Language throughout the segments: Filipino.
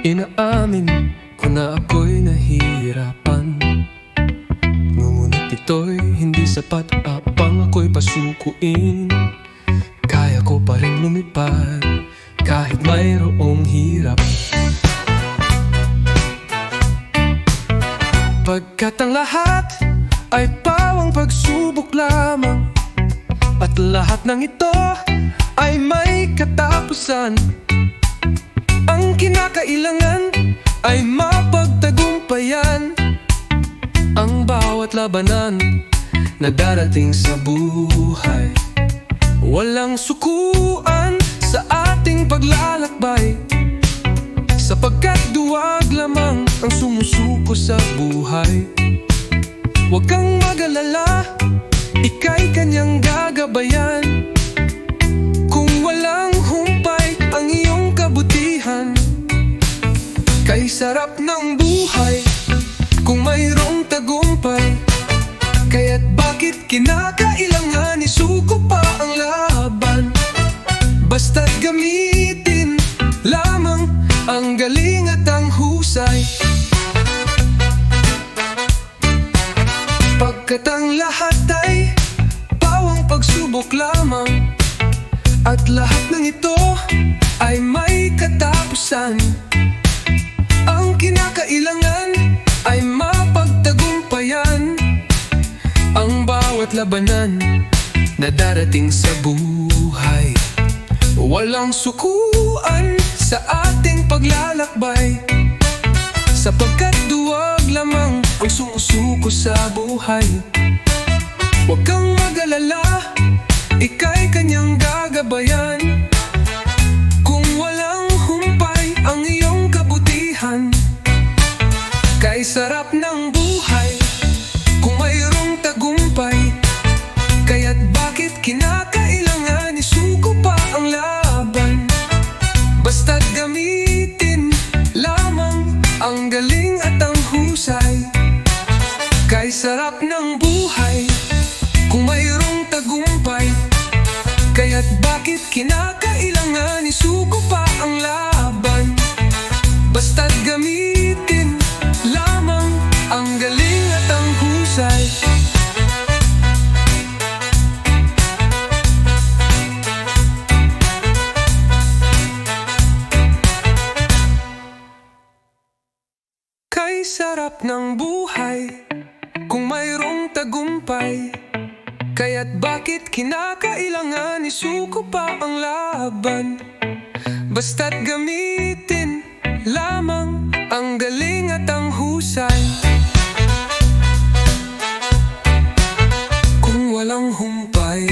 Inaamin ko na ako'y nahihirapan, ngunit ito'y hindi sapat upang ako'y pasukuin. Kaya ko pa rin lumipad kahit mayroong hirap, pagkat ang lahat ay pawang pagsubok lamang, at lahat ng ito ay may katapusan. Ang kinakailangan ay mapagtagumpayan ang bawat labanan na darating sa buhay. Walang sukuan sa ating paglalakbay, sapagkat duwag lamang ang sumusuko sa buhay. Huwag kang mag-alala, ika'y kanyang gagabayan. Kung walang humpay ang iyong kabutihan, kay sarap ng buhay kung mayroong tagumpay. Kaya't bakit kinakailangan isuko pa ang laban? Basta't gamitin lamang ang galing at ang husay, pagkat ang lahat ay pawang pagsubok lamang, at lahat ng ito ay may katapusan. Ang kinakailangan ay mapagtagumpayan ang bawat labanan na darating sa buhay. Walang sukuan sa ating paglalakbay, sapagkat duwag lamang ang sumusuko sa buhay. Huwag kang mag-alala, ika'y kanyang gagabayan. Kung walang humpay ang iyong kabutihan, kay sarap ng buhay kung mayroong tagumpay. Kaya't bakit kinakailangan isuko pa ang laban? Basta't gamitin lamang ang galing at ang husay, kay sarap ng buhay kung mayroong tagumpay. Kaya't bakit kinakailangan isuko pa ang laban? Basta't gamitin lamang ang galing at ang husay. Kay sarap ng buhay kung mayroong tagumpay. Kaya't bakit kinakailangan isuko pa ang laban? Basta't gamitin lamang ang galing at ang husay. Kung walang humpay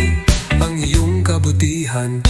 ang iyong kabutihan,